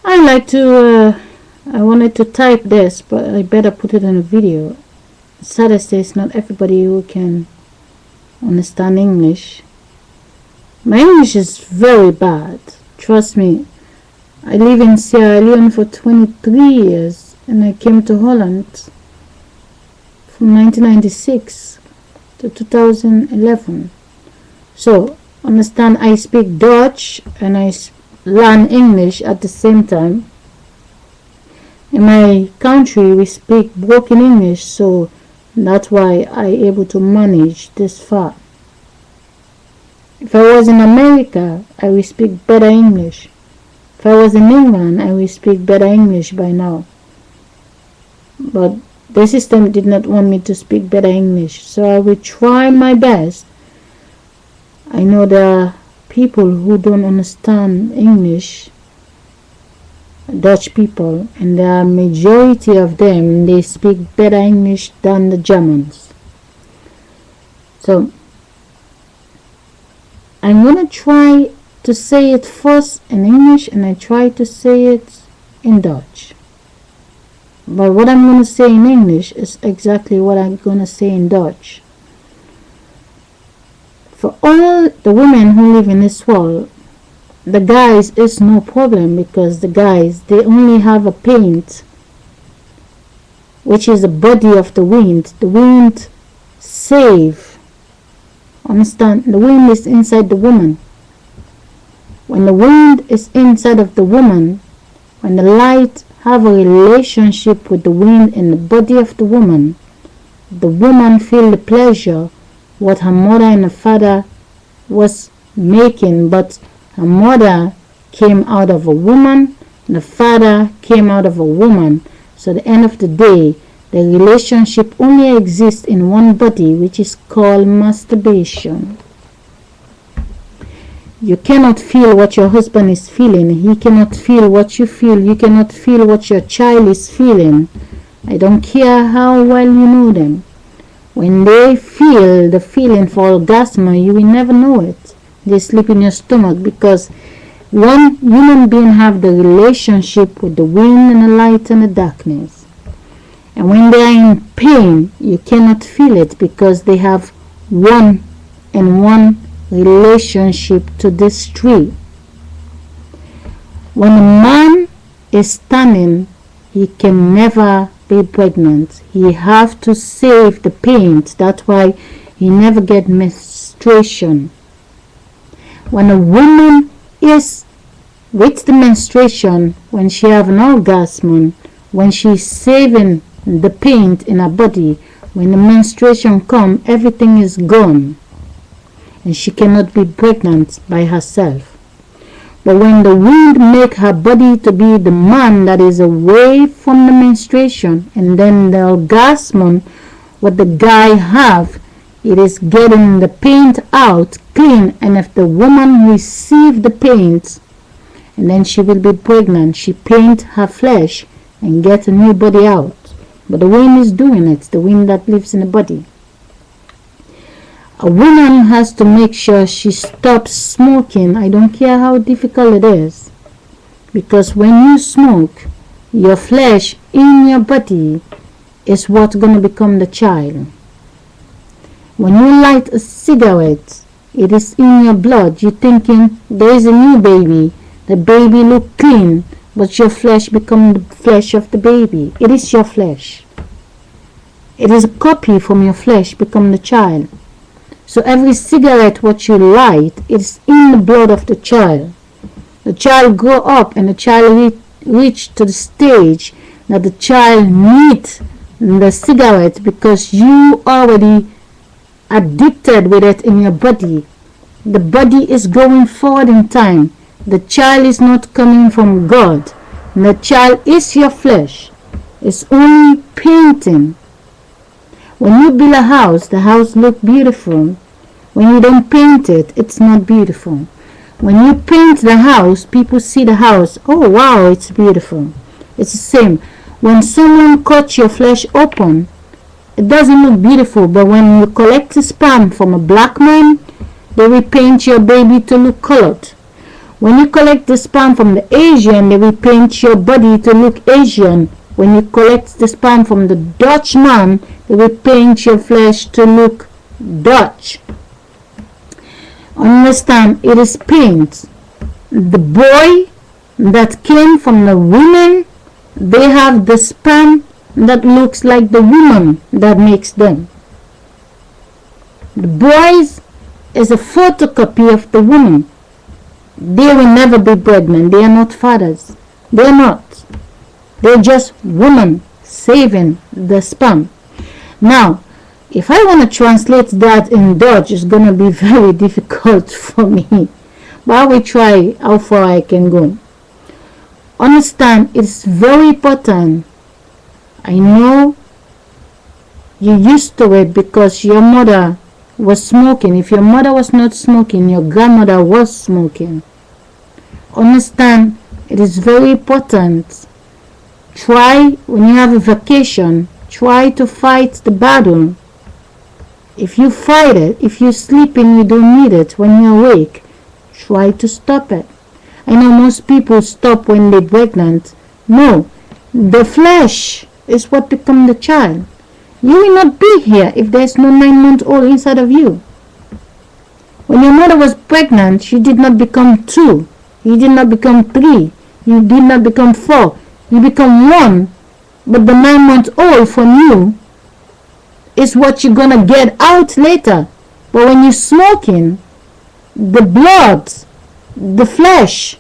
I like to, I wanted to type this, but I better put it in a video. Saddest is not everybody who can understand English. My English is very bad. Trust me. I live in Sierra Leone for 23 years and I came to Holland from 1996 to 2011. So, understand, I speak Dutch and I learn English at the same time. In my country we speak broken English, so that's why I able to manage this far. If I was in America, I will speak better English. If I was in England, I will speak better English by now. But the system did not want me to speak better English, so I will try my best. I know there are people who don't understand English, Dutch people, and the majority of them, they speak better English than the Germans. So I'm gonna try to say it first in English and I try to say it in Dutch. But what I'm gonna say in English is exactly what I'm gonna say in Dutch. For all the women who live in this world, the guys is no problem, because the guys, they only have a paint, which is the body of the wind. The wind save. Understand? The wind is inside the woman. When the wind is inside of the woman, when the light have a relationship with the wind in the body of the woman feel the pleasure what her mother and her father was making, but her mother came out of a woman and the father came out of a woman. So at the end of the day, the relationship only exists in one body, which is called masturbation. You cannot feel what your husband is feeling. He cannot feel what you feel. You cannot feel what your child is feeling. I don't care how well you know them. When they feel the feeling for orgasm, you will never know it. They sleep in your stomach, because one human being have the relationship with the wind and the light and the darkness. And when they are in pain, you cannot feel it, because they have one and one relationship to this tree. When a man is standing, he can never be pregnant. He have to save the pain. That's why he never get menstruation. When a woman is with the menstruation, when she have an orgasm, when she's saving the pain in her body, when the menstruation come, everything is gone and she cannot be pregnant by herself. But when the wind make her body to be the man that is away from the menstruation, and then the orgasm what the guy have, it is getting the paint out clean, and if the woman receive the paint, and then she will be pregnant, she paint her flesh and get a new body out. But the wind is doing it, the wind that lives in the body. A woman has to make sure she stops smoking. I don't care how difficult it is, because when you smoke, your flesh in your body is what's going to become the child. When you light a cigarette, it is in your blood. You're thinking there is a new baby. The baby look clean, but your flesh become the flesh of the baby. It is your flesh. It is a copy from your flesh become the child. So every cigarette what you light is in the blood of the child. The child grow up and the child reach to the stage that the child needs the cigarette, because you already addicted with it in your body. The body is going forward in time. The child is not coming from God. The child is your flesh. It's only painting. When you build a house, the house look beautiful. When you don't paint it, it's not beautiful. When you paint the house, people see the house. Oh wow, it's beautiful. It's the same. When someone cuts your flesh open, it doesn't look beautiful, but when you collect the sperm from a black man, they will paint your baby to look colored. When you collect the sperm from the Asian, they will paint your body to look Asian. When you collect the sperm from the Dutchman, they will paint your flesh to look Dutch. Understand, it is paint. The boy that came from the women, they have the sperm that looks like the woman that makes them. The boys is a photocopy of the woman. They will never be pregnant. They are not fathers. They are not. They're just women saving the sperm. Now, if I want to translate that in Dutch, it's going to be very difficult for me. But I will try how far I can go. Understand, it's very important. I know you're used to it because your mother was smoking. If your mother was not smoking, your grandmother was smoking. Understand, it is very important. Try, when you have a vacation, try to fight the battle. If you fight it, if you're sleeping, you don't need it. When you're awake, try to stop it. I know most people stop when they're pregnant. No, the flesh is what becomes the child. You will not be here if there's no 9-month-old inside of you. When your mother was pregnant, she did not become 2. You did not become 3. You did not become 4. You become 1. But the 9-month-old from you is what you're gonna get out later. But when you're smoking, the blood, the flesh,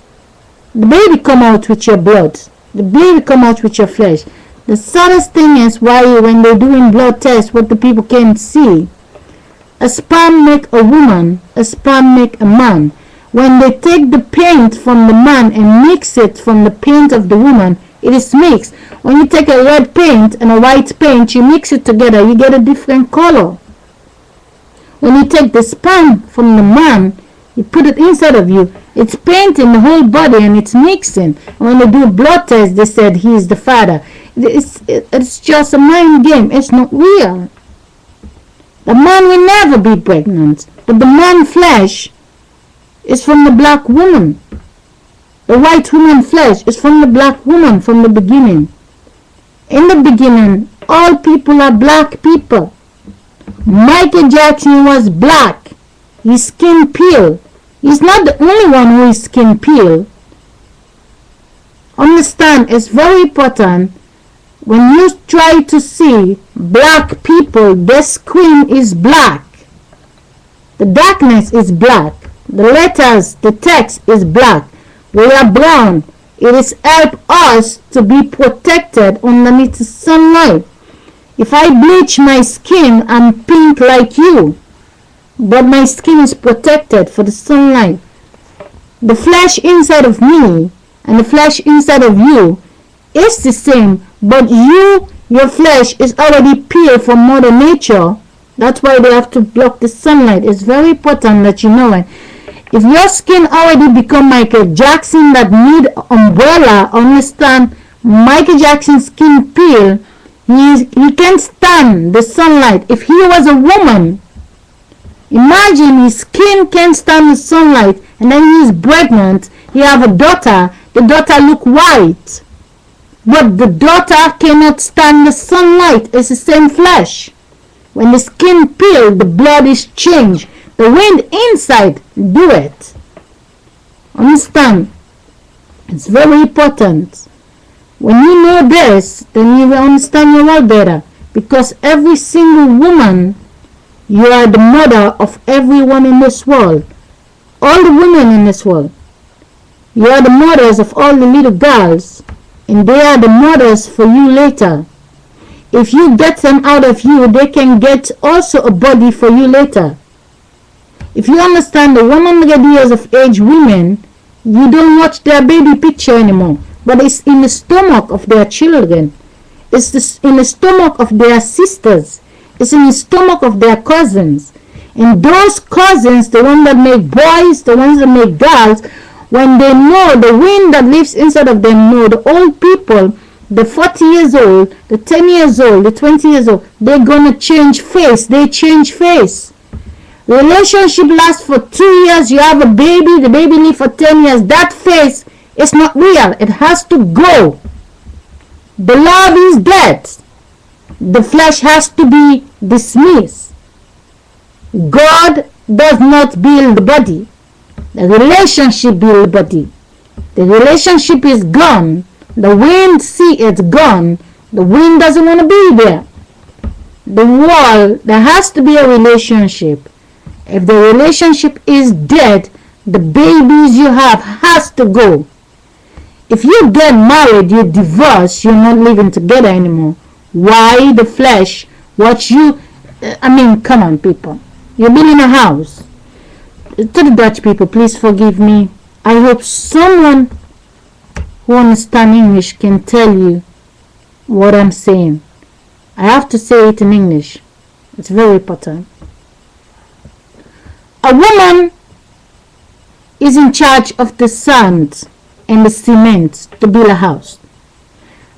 the baby come out with your blood. The baby come out with your flesh. The saddest thing is why when they're doing blood tests, what the people can't see, a sperm make a woman, a sperm make a man. When they take the paint from the man and mix it from the paint of the woman, it is mixed. When you take a red paint and a white paint, you mix it together, you get a different color. When you take the sperm from the man, you put it inside of you, it's painting the whole body and it's mixing. And when they do blood test, they said he is the father. It's just a mind game. It's not real. The man will never be pregnant. But the man flesh is from the black woman. The white woman flesh is from the black woman from the beginning. In the beginning, all people are black people. Michael Jackson was black. His skin pale. He's not the only one who is skin pale. Understand, it's very important. When you try to see black people, their skin is black. The darkness is black. The letters, the text is black. We are brown. It is help us to be protected underneath the sunlight. If I bleach my skin, I'm pink like you. But my skin is protected for the sunlight. The flesh inside of me and the flesh inside of you is the same, but your flesh is already pure from Mother Nature. That's why they have to block the sunlight. It's very important that you know it. If your skin already become Michael Jackson that need umbrella, understand, Michael Jackson's skin pale, he can't stand the sunlight. If he was a woman, imagine his skin can't stand the sunlight, and then he's pregnant, he have a daughter, the daughter look white. But the daughter cannot stand the sunlight. It's the same flesh. When the skin peels, the blood is changed. The wind inside do it. Understand? It's very important. When you know this, then you will understand your world better. Because every single woman, you are the mother of everyone in this world. All the women in this world. You are the mothers of all the little girls. And they are the mothers for you later. If you get them out of you, they can get also a body for you later. If you understand the 100 years of age women, you don't watch their baby picture anymore. But it's in the stomach of their children. It's in the stomach of their sisters. It's in the stomach of their cousins. And those cousins, the ones that make boys, the ones that make girls, when they know the wind that lives inside of them, know the old people, the 40 years old, the 10 years old, the 20 years old, they're going to change face. They change face. Relationship lasts for 2 years. You have a baby. The baby lives for 10 years. That phase is not real. It has to go. The love is dead. The flesh has to be dismissed. God does not build the body. The relationship builds the body. The relationship is gone. The wind see it's gone. The wind doesn't want to be there. The wall, there has to be a relationship. If the relationship is dead, the babies you have has to go. If you get married, you divorce, you're not living together anymore. Why the flesh? What you, come on people. You've been in a house. To the Dutch people, please forgive me. I hope someone who understands English can tell you what I'm saying. I have to say it in English. It's very important. A woman is in charge of the sand and the cement to build a house.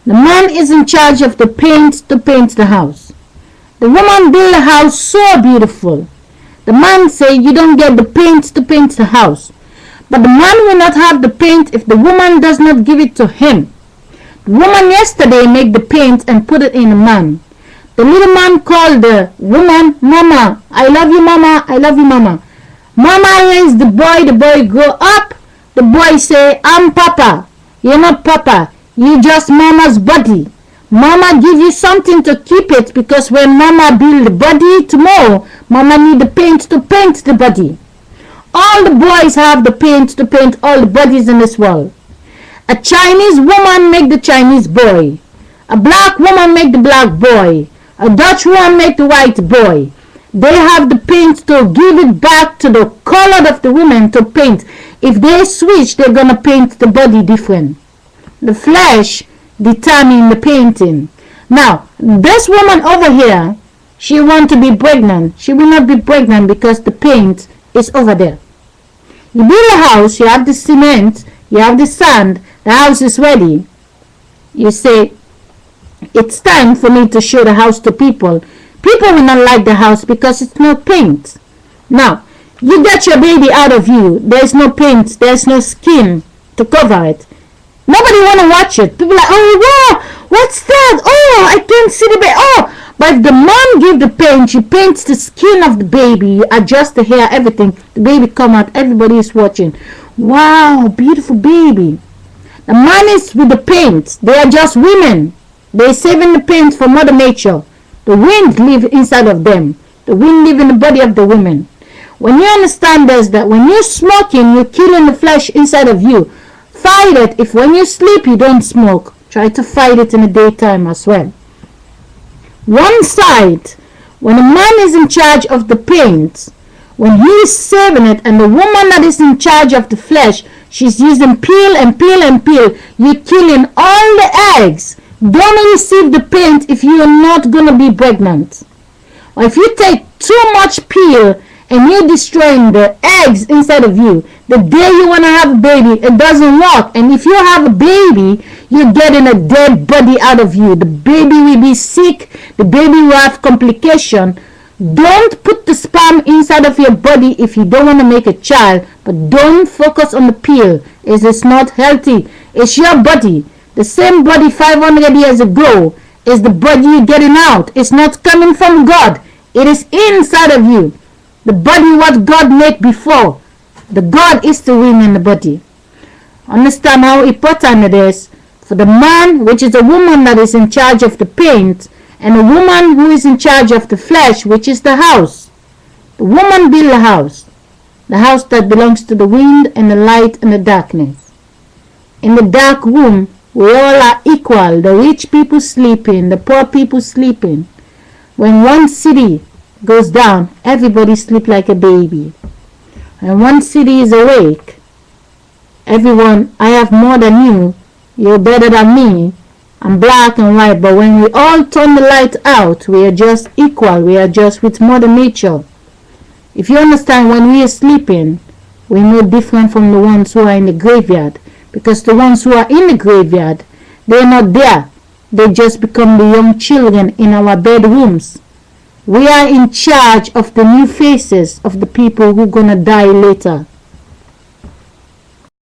The man is in charge of the paint to paint the house. The woman build a house so beautiful. The man say you don't get the paint to paint the house. But the man will not have the paint if the woman does not give it to him. The woman yesterday make the paint and put it in the man. The little man called the woman, Mama, I love you, Mama, I love you, Mama. Mama raised the boy grow up. The boy say, I'm Papa. You're not Papa, you just Mama's body. Mama give you something to keep it because when Mama build the body tomorrow, Mama need the paint to paint the body. All the boys have the paint to paint all the bodies in this world. A Chinese woman make the Chinese boy. A black woman make the black boy. A Dutch woman make the white boy. They have the paint to give it back to the color of the women to paint. If they switch, they're gonna paint the body different. The flesh determine the painting. Now, this woman over here, she want to be pregnant. She will not be pregnant because the paint is over there. You build a house, you have the cement, you have the sand, the house is ready. You say, it's time for me to show the house to people. People will not like the house because it's no paint. Now, you get your baby out of you. There's no paint, there's no skin to cover it. Nobody want to watch it. People are like, oh wow, what's that? Oh, I can't see the baby. Oh, but if the mom give the paint, she paints the skin of the baby, you adjust the hair, everything. The baby come out, everybody is watching. Wow, beautiful baby. The man is with the paint. They are just women. They're saving the paint for Mother Nature. The wind live inside of them. The wind live in the body of the women. When you understand this, that when you're smoking, you're killing the flesh inside of you. Fight it. If when you sleep, you don't smoke, try to fight it in the daytime as well. One side, when a man is in charge of the paint, when he is saving it, and the woman that is in charge of the flesh, she's using peel and peel and peel, you're killing all the eggs. Don't receive the paint if you are not going to be pregnant. Or if you take too much peel and you're destroying the eggs inside of you, the day you want to have a baby, it doesn't work. And if you have a baby, you're getting a dead body out of you. The baby will be sick. The baby will have complication. Don't put the sperm inside of your body if you don't want to make a child. But don't focus on the peel. It's not healthy. It's your body. The same body 500 years ago is the body you're getting out. It's not coming from God. It is inside of you. The body what God made before. The God is the wing in the body. Understand how important it is for the man, which is a woman that is in charge of the paint, and a woman who is in charge of the flesh, which is the house. The woman build a house. The house that belongs to the wind and the light and the darkness. In the dark room, we all are equal. The rich people sleeping, the poor people sleeping. When one city goes down, everybody sleep like a baby. And one city is awake, everyone, I have more than you, you're better than me, I'm black and white, but when we all turn the light out, we are just equal, we are just with Mother Nature. If you understand, when we are sleeping, we're no different from the ones who are in the graveyard, because the ones who are in the graveyard, they're not there, they just become the young children in our bedrooms. We are in charge of the new faces of the people who gonna die later.